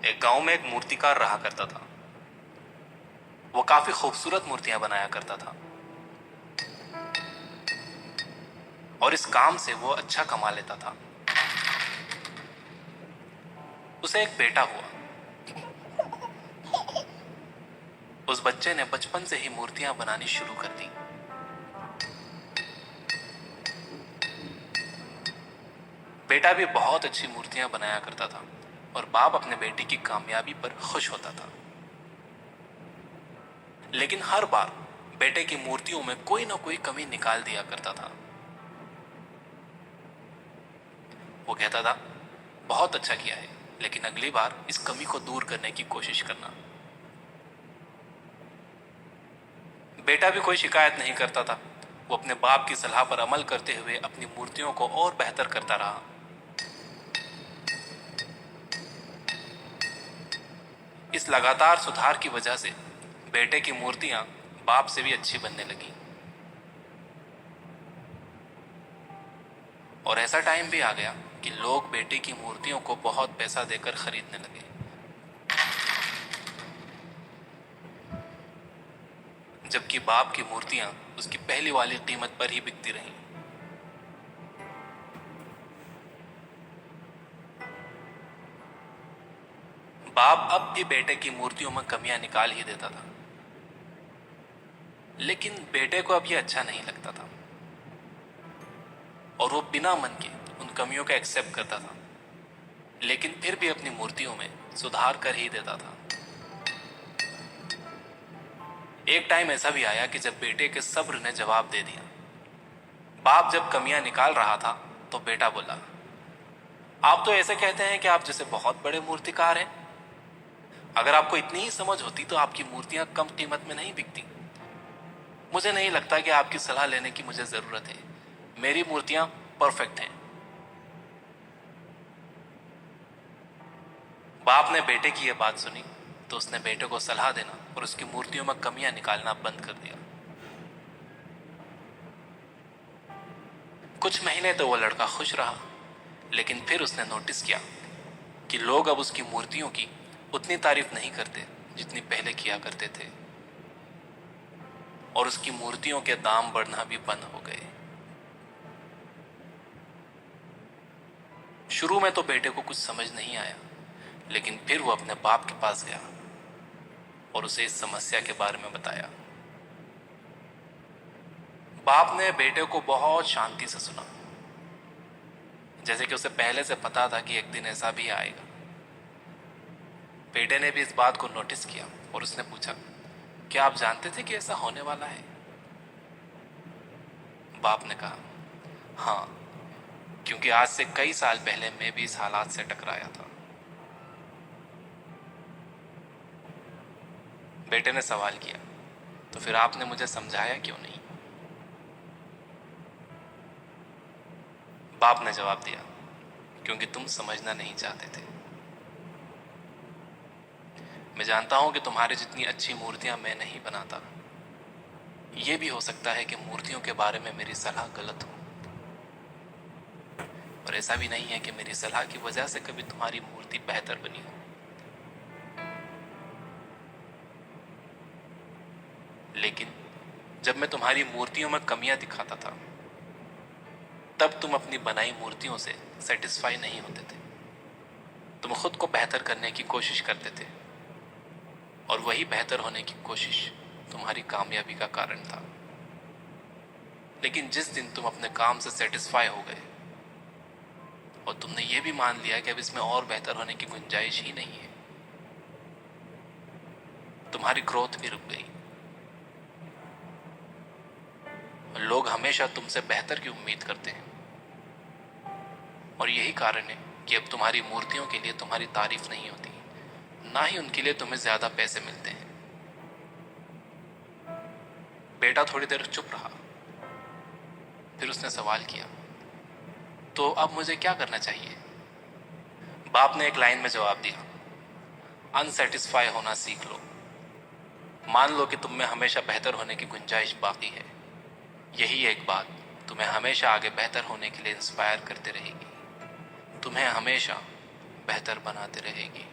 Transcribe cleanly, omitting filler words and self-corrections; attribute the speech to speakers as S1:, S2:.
S1: एक गांव में एक मूर्तिकार रहा करता था। वो काफी खूबसूरत मूर्तियां बनाया करता था और इस काम से वो अच्छा कमा लेता था। उसे एक बेटा हुआ। उस बच्चे ने बचपन से ही मूर्तियां बनानी शुरू कर दी। बेटा भी बहुत अच्छी मूर्तियां बनाया करता था और बाप अपने बेटे की कामयाबी पर खुश होता था। लेकिन हर बार बेटे की मूर्तियों में कोई ना कोई कमी निकाल दिया करता था। वो कहता था, बहुत अच्छा किया है, लेकिन अगली बार इस कमी को दूर करने की कोशिश करना। बेटा भी कोई शिकायत नहीं करता था। वो अपने बाप की सलाह पर अमल करते हुए अपनी मूर्तियों को और बेहतर करता रहा। इस लगातार सुधार की वजह से बेटे की मूर्तियां बाप से भी अच्छी बनने लगी। और ऐसा टाइम भी आ गया कि लोग बेटे की मूर्तियों को बहुत पैसा देकर खरीदने लगे। जबकि बाप की मूर्तियां उसकी पहली वाली कीमत पर ही बिकती रहीं। बाप अब भी बेटे की मूर्तियों में कमियां निकाल ही देता था, लेकिन बेटे को अब यह अच्छा नहीं लगता था और वो बिना मन के उन कमियों का एक्सेप्ट करता था, लेकिन फिर भी अपनी मूर्तियों में सुधार कर ही देता था। एक टाइम ऐसा भी आया कि जब बेटे के सब्र ने जवाब दे दिया। बाप जब कमियां निकाल रहा था तो बेटा बोला, आप तो ऐसे कहते हैं कि आप जैसे बहुत बड़े मूर्तिकार हैं। अगर आपको इतनी ही समझ होती तो आपकी मूर्तियां कम कीमत में नहीं बिकती। मुझे नहीं लगता कि आपकी सलाह लेने की मुझे जरूरत है। मेरी मूर्तियां परफेक्ट हैं। बाप ने बेटे की यह बात सुनी तो उसने बेटे को सलाह देना और उसकी मूर्तियों में कमियां निकालना बंद कर दिया। कुछ महीने तो वो लड़का खुश रहा, लेकिन फिर उसने नोटिस किया कि लोग अब उसकी मूर्तियों की उतनी तारीफ नहीं करते जितनी पहले किया करते थे और उसकी मूर्तियों के दाम बढ़ना भी बंद हो गए। शुरू में तो बेटे को कुछ समझ नहीं आया, लेकिन फिर वो अपने बाप के पास गया और उसे इस समस्या के बारे में बताया। बाप ने बेटे को बहुत शांति से सुना, जैसे कि उसे पहले से पता था कि एक दिन ऐसा भी आएगा। बेटे ने भी इस बात को नोटिस किया और उसने पूछा, क्या आप जानते थे कि ऐसा होने वाला है? बाप ने कहा, हाँ, क्योंकि आज से कई साल पहले मैं भी इस हालात से टकराया था। बेटे ने सवाल किया, तो फिर आपने मुझे समझाया क्यों नहीं? बाप ने जवाब दिया, क्योंकि तुम समझना नहीं चाहते थे। मैं जानता हूं कि तुम्हारी जितनी अच्छी मूर्तियां मैं नहीं बनाता। यह भी हो सकता है कि मूर्तियों के बारे में मेरी सलाह गलत हो, और ऐसा भी नहीं है कि मेरी सलाह की वजह से कभी तुम्हारी मूर्ति बेहतर बनी हो। लेकिन जब मैं तुम्हारी मूर्तियों में कमियां दिखाता था, तब तुम अपनी बनाई मूर्तियों से सेटिस्फाई नहीं होते थे। तुम खुद को बेहतर करने की कोशिश करते थे और वही बेहतर होने की कोशिश तुम्हारी कामयाबी का कारण था। लेकिन जिस दिन तुम अपने काम से सेटिस्फाई हो गए और तुमने ये भी मान लिया कि अब इसमें और बेहतर होने की गुंजाइश ही नहीं है, तुम्हारी ग्रोथ भी रुक गई। लोग हमेशा तुमसे बेहतर की उम्मीद करते हैं और यही कारण है कि अब तुम्हारी मूर्तियों के लिए तुम्हारी तारीफ नहीं होती, ना ही उनके लिए तुम्हें ज्यादा पैसे मिलते हैं। बेटा थोड़ी देर चुप रहा, फिर उसने सवाल किया, तो अब मुझे क्या करना चाहिए? बाप ने एक लाइन में जवाब दिया, अनसेटिस्फाई होना सीख लो। मान लो कि तुम में हमेशा बेहतर होने की गुंजाइश बाकी है। यही एक बात तुम्हें हमेशा आगे बेहतर होने के लिए इंस्पायर करते रहेगी, तुम्हें हमेशा बेहतर बनाते रहेगी।